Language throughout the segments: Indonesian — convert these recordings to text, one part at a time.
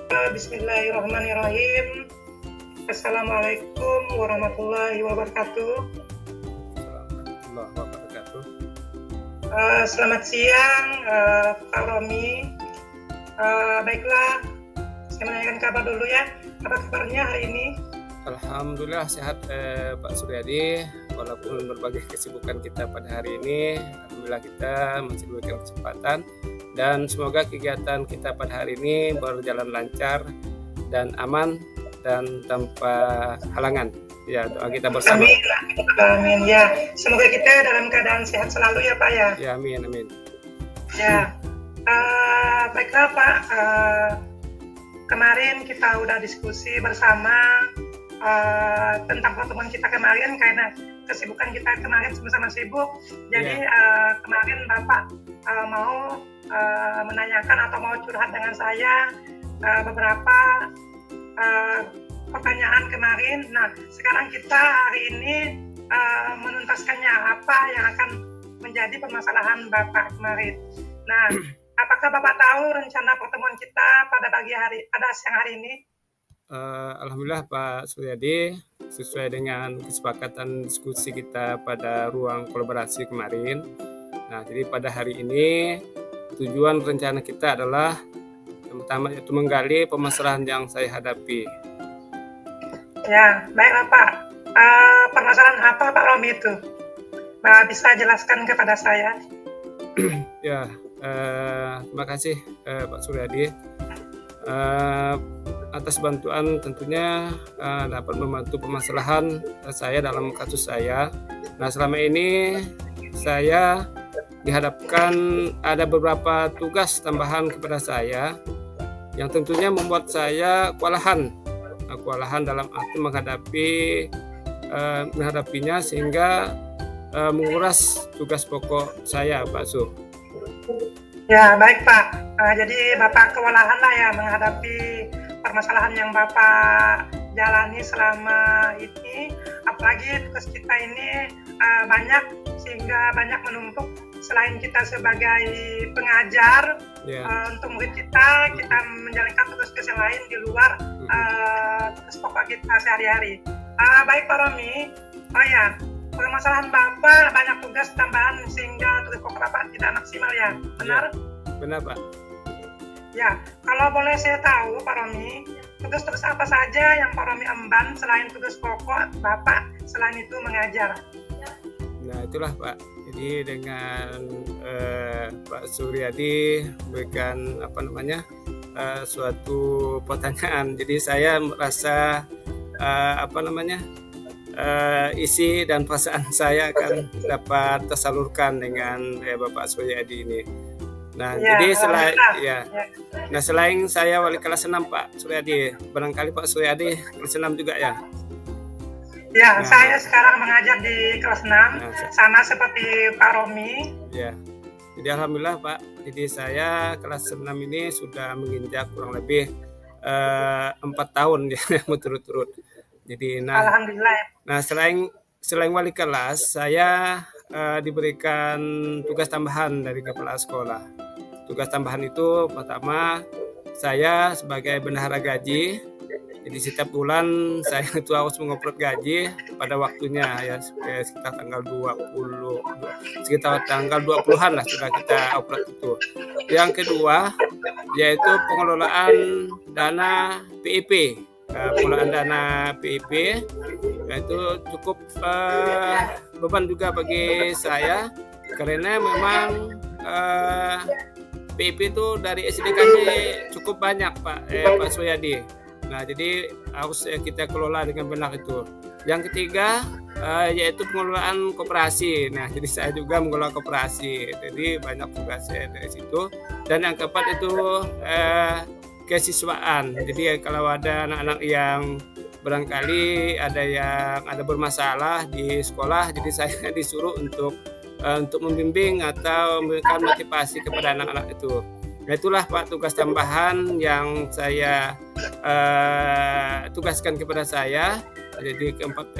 Bismillahirrahmanirrahim. Assalamualaikum warahmatullahi wabarakatuh. Warahmatullahi wabarakatuh. Selamat siang, Pak Romi. Baiklah, saya menanyakan kabar dulu ya. Apa kabarnya hari ini? Alhamdulillah sehat Pak Suryadi. Walaupun berbagai kesibukan kita pada hari ini, alhamdulillah kita masih diberikan kesempatan dan semoga kegiatan kita pada hari ini berjalan lancar dan aman dan tanpa halangan. Ya, doa kita bersama. Amin. Amin ya. Semoga kita dalam keadaan sehat selalu ya Pak ya. Ya, amin. Ya. Baiklah Pak. Kemarin kita udah diskusi bersama tentang pertemuan kita kemarin karena kesibukan kita kemarin sama-sama sibuk. Jadi kemarin Bapak mau menanyakan atau mau curhat dengan saya beberapa pertanyaan kemarin. Nah, sekarang kita hari ini menuntaskannya apa yang akan menjadi permasalahan Bapak kemarin. Nah, apakah Bapak tahu rencana pertemuan kita pada siang hari ini? Alhamdulillah Pak Suryadi, sesuai dengan kesepakatan diskusi kita pada ruang kolaborasi kemarin. Nah, jadi pada hari ini tujuan rencana kita adalah yang pertama yaitu menggali permasalahan yang saya hadapi. Ya, baiklah Pak. Permasalahan apa Pak Romi itu? Bisa jelaskan kepada saya? Ya, terima kasih Pak Suryadi. Atas bantuan tentunya dapat membantu permasalahan saya dalam kasus saya. Nah, selama ini saya dihadapkan ada beberapa tugas tambahan kepada saya yang tentunya membuat saya kewalahan dalam arti menghadapinya sehingga menguras tugas pokok saya, Pak Su. Ya, baik Pak. Jadi Bapak kewalahan lah ya menghadapi permasalahan yang Bapak jalani selama ini. Apalagi tugas kita ini banyak sehingga banyak menumpuk. Selain kita sebagai pengajar untuk murid kita menjalankan tugas-tugas yang lain di luar tugas pokok kita sehari-hari. Baik Pak Romi. Oh ya, permasalahan Bapak banyak tugas tambahan sehingga tugas pokok Bapak tidak maksimal ya, benar? Ya, benar Pak. Ya, kalau boleh saya tahu Pak Romi, tugas-tugas apa saja yang Pak Romi emban selain tugas pokok Bapak selain itu mengajar? Nah, itulah Pak. Jadi dengan Pak Suryadi memberikan suatu pertanyaan. Jadi saya merasa isi dan perasaan saya akan dapat tersalurkan dengan Bapak Suryadi ini. Nah, jadi selain saya wali kelas 6 Pak Suryadi, barangkali Pak Suryadi kelas 6 juga ya? Ya, saya sekarang mengajar di kelas 6, sama seperti Pak Romi. Ya, jadi alhamdulillah Pak, jadi saya kelas 6 ini sudah menginjak kurang lebih 4 tahun ya berturut-turut. Jadi alhamdulillah. Nah, selain wali kelas, saya diberikan tugas tambahan dari kepala sekolah. Tugas tambahan itu pertama, saya sebagai bendahara gaji. Jadi setiap bulan saya itu harus mengoprot gaji pada waktunya ya, sekitar tanggal 20-an lah sudah kita oprot itu. Yang kedua yaitu pengelolaan dana PIP. Pengelolaan dana PIP itu cukup beban juga bagi saya karena memang PIP itu dari SDK cukup banyak Pak Suryadi. Nah, jadi harus kita kelola dengan benar itu. Yang ketiga yaitu pengelolaan koperasi. Nah, jadi saya juga mengelola koperasi. Jadi banyak tugas saya dari situ. Dan yang keempat itu kesiswaan. Jadi kalau ada anak-anak yang barangkali ada bermasalah di sekolah, jadi saya disuruh untuk membimbing atau memberikan motivasi kepada anak-anak itu. Nah, itulah Pak tugas tambahan yang saya tugaskan kepada saya. Jadi keempat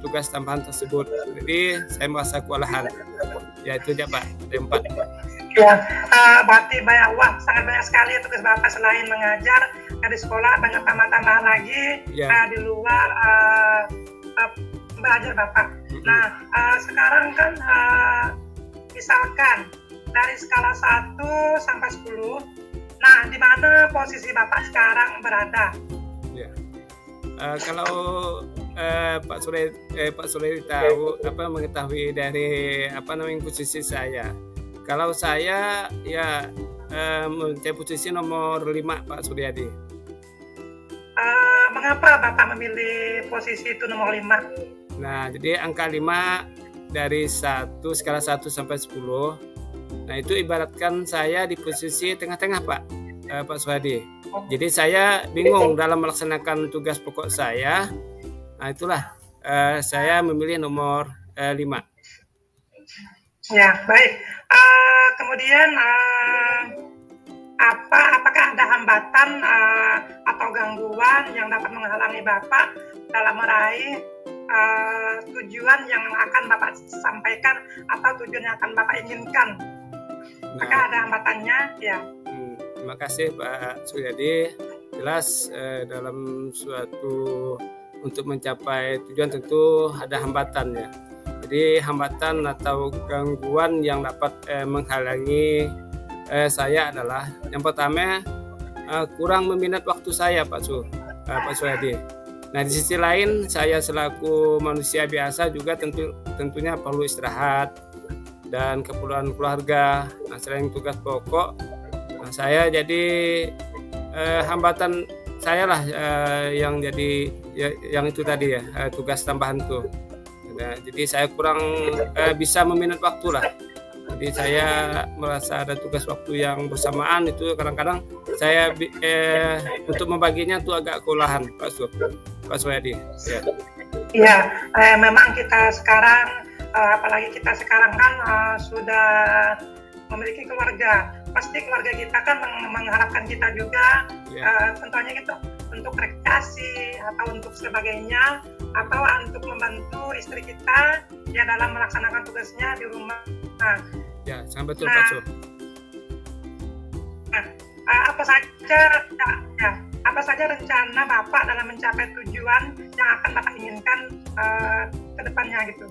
tugas tambahan tersebut. Jadi saya merasa kewalahan. Ya itu aja Pak, ada 4. Ya, berarti sangat banyak sekali tugas Bapak selain mengajar di sekolah, banyak tambah-tambahan lagi di luar belajar Bapak. Nah, sekarang kan misalkan dari skala 1 sampai 10, nah di mana posisi Bapak sekarang berada? Ya. Kalau Pak Suredi tahu mengetahui dari posisi saya. Kalau saya ya mencapai posisi nomor 5 Pak Suryadi. Mengapa Bapak memilih posisi itu nomor 5? Nah, jadi angka 5 dari skala 1 sampai 10. Nah, itu ibaratkan saya di posisi tengah-tengah Pak Suryadi. Jadi saya bingung dalam melaksanakan tugas pokok saya. Nah, itulah saya memilih nomor 5. Ya, baik. Kemudian apakah ada hambatan atau gangguan yang dapat menghalangi Bapak dalam meraih tujuan yang akan Bapak sampaikan atau tujuan yang akan Bapak inginkan? Apakah ada hambatannya? Ya. Terima kasih Pak Suryadi. Jelas dalam suatu untuk mencapai tujuan tentu ada hambatannya. Jadi hambatan atau gangguan yang dapat menghalangi saya adalah yang pertama kurang meminat waktu saya Pak Suryadi. Nah, di sisi lain saya selaku manusia biasa juga tentunya perlu istirahat dan keperluan keluarga. Nah, selain tugas pokok, saya jadi hambatan saya lah yang jadi yang itu tadi ya, tugas tambahan tuh. Nah, jadi saya kurang bisa meminat waktu lah. Jadi saya merasa ada tugas waktu yang bersamaan itu kadang-kadang saya untuk membaginya tuh agak kewalahan Pak Suryadi. Ya. Iya, memang kita sekarang apalagi kita sekarang kan sudah memiliki keluarga. Pasti keluarga kita kan mengharapkan kita juga tentunya gitu untuk rekreasi atau untuk sebagainya atau untuk membantu istri kita ya dalam melaksanakan tugasnya di rumah. Ya, sangat betul Pak Su. Apa saja rencana Bapak dalam mencapai tujuan yang akan Bapak inginkan ke depannya gitu?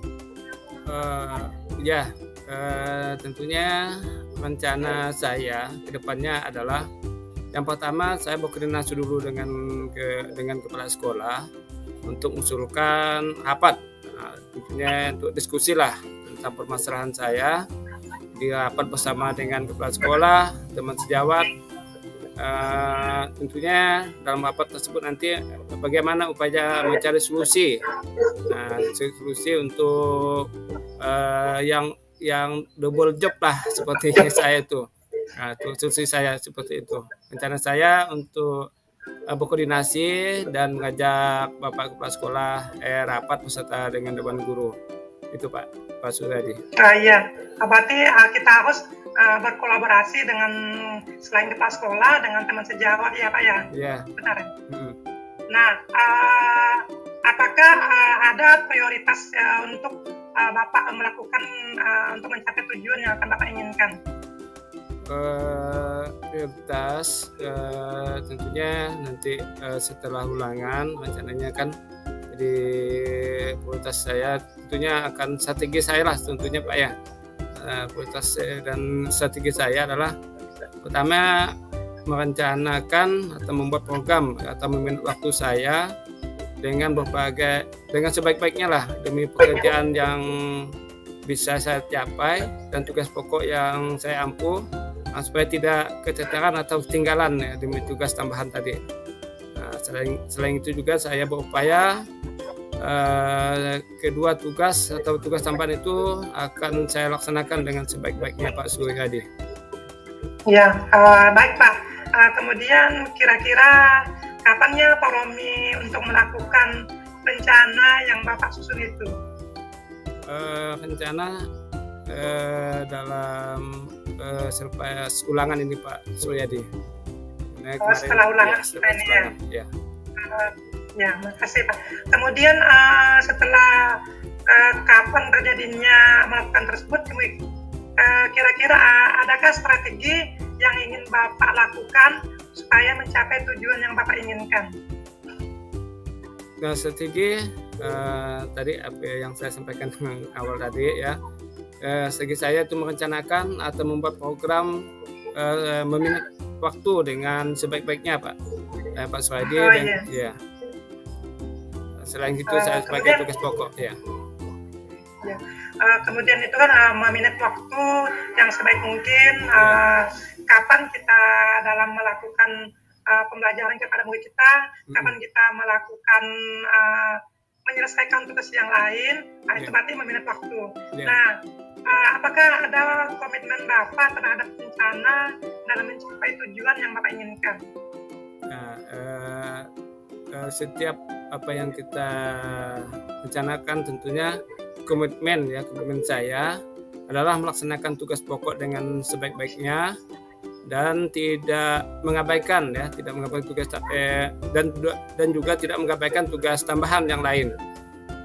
Tentunya rencana saya ke depannya adalah yang pertama saya berkoordinasi dulu dengan kepala sekolah untuk mengusulkan rapat, tentunya untuk diskusi lah tentang permasalahan saya di rapat bersama dengan kepala sekolah, teman sejawat. Tentunya dalam rapat tersebut nanti bagaimana upaya mencari solusi, solusi untuk yang double job lah seperti saya itu. Nah, itu solusi saya seperti itu. Rencana saya untuk berkoordinasi dan mengajak Bapak Kepala Sekolah rapat beserta dengan Dewan Guru. Itu Pak Suryadi. Iya, berarti kita harus berkolaborasi dengan selain kepala sekolah dengan teman sejawat ya Pak ya? Iya. Benar ya? Nah, apakah ada prioritas untuk Bapak melakukan untuk mencapai tujuan yang akan Bapak inginkan? Prioritas tentunya nanti setelah ulangan rencananya kan jadi prioritas saya tentunya akan strategi saya lah tentunya Pak ya. Prioritas dan strategi saya adalah pertama merencanakan atau membuat program atau meminta waktu saya dengan sebaik-baiknya lah demi pekerjaan yang bisa saya capai dan tugas pokok yang saya ampuh supaya tidak keteteran atau ketinggalan ya, demi tugas tambahan tadi. Nah, selain itu juga saya berupaya kedua tugas atau tugas tambahan itu akan saya laksanakan dengan sebaik-baiknya Pak Suryadi. Ya, baik Pak. Kemudian kira-kira kapannya Pak Romi untuk melakukan rencana yang Bapak susun itu? Rencana dalam selepas ulangan ini Pak Suryadi. Setelah ulangan ya. Ya, makasih Pak. Kemudian setelah kapan terjadinya melakukan tersebut, kira-kira adakah strategi yang ingin Bapak lakukan supaya mencapai tujuan yang Bapak inginkan? Nah, strategi tadi apa yang saya sampaikan awal tadi ya, strategi saya itu merencanakan atau membuat program meminit waktu dengan sebaik-baiknya Pak Suryadi. Oh, dan iya. ya selain itu saya sebagai tugas pokok ya. Ya. Kemudian itu kan meminit waktu yang sebaik mungkin. Kapan kita dalam melakukan pembelajaran kepada murid kita, kapan kita melakukan menyelesaikan tugas yang lain, itu berarti meminit waktu. Nah, apakah ada komitmen Bapak terhadap rencana dalam mencapai tujuan yang Bapak inginkan? Setiap apa yang kita rencanakan tentunya komitmen saya adalah melaksanakan tugas pokok dengan sebaik-baiknya dan tidak mengabaikan tugas dan juga tidak mengabaikan tugas tambahan yang lain.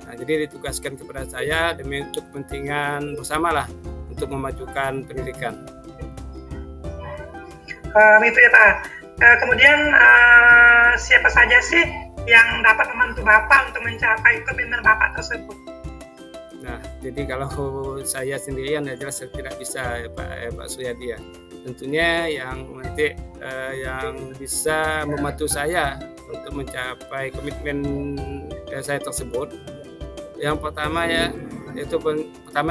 Nah, jadi ditugaskan kepada saya demi untuk kepentingan bersamalah untuk memajukan pendidikan. Itu ya Pak. Kemudian siapa saja sih yang dapat membantu Bapak untuk mencapai komitmen Bapak tersebut? Nah, jadi kalau saya sendirian ya jelas saya tidak bisa Pak Suryadi ya. Tentunya yang bisa membantu saya untuk mencapai komitmen saya tersebut. Yang pertama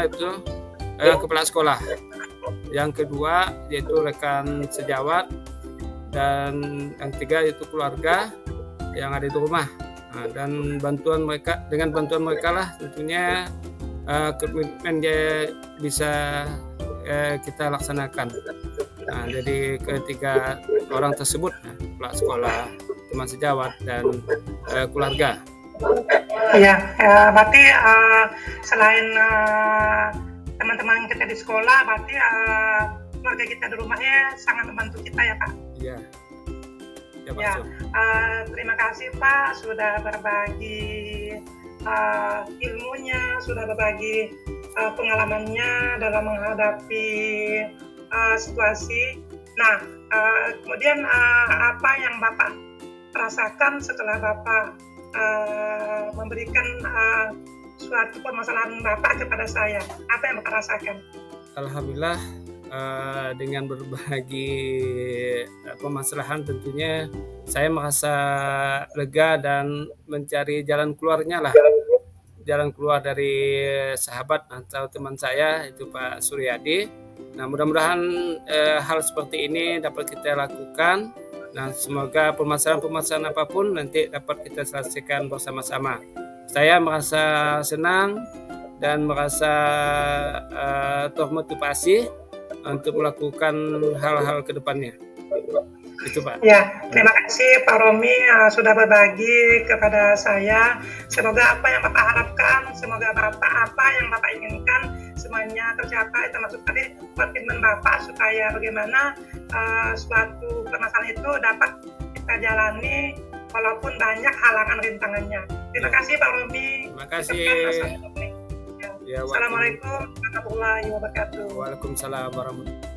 itu kepala sekolah. Yang kedua yaitu rekan sejawat, dan yang ketiga yaitu keluarga yang ada di rumah. Dan dengan bantuan mereka lah tentunya komitmen dia bisa kita laksanakan. Nah, jadi ketiga orang tersebut, kepala sekolah, teman sejawat, dan keluarga. Iya, berarti selain teman-teman kita di sekolah, berarti keluarga kita di rumahnya sangat membantu kita ya Pak? Iya. Ya, terima kasih Pak sudah berbagi ilmunya, sudah berbagi pengalamannya dalam menghadapi situasi. Nah, kemudian apa yang Bapak rasakan setelah Bapak memberikan suatu permasalahan Bapak kepada saya? Apa yang Bapak rasakan? Alhamdulillah, dengan berbagi permasalahan tentunya saya merasa lega dan mencari jalan keluarnya lah. Jalan keluar dari sahabat atau teman saya itu Pak Suryadi. Nah, mudah-mudahan hal seperti ini dapat kita lakukan. Nah, semoga permasalahan apapun nanti dapat kita selesaikan bersama-sama. Saya merasa senang dan merasa termotivasi untuk melakukan hal-hal ke depannya. Itu Pak. Ya, terima kasih Pak Romi sudah berbagi kepada saya. Semoga apa yang Bapak harapkan, semoga apa yang Bapak inginkan semuanya tercapai, termasuk tadi komitmen Bapak supaya bagaimana suatu permasalahan itu dapat kita jalani walaupun banyak halangan rintangannya. Terima kasih Pak Romi. Terima kasih. Ya. Assalamualaikum warahmatullahi wabarakatuh. Waalaikumsalam warahmatullahi wabarakatuh.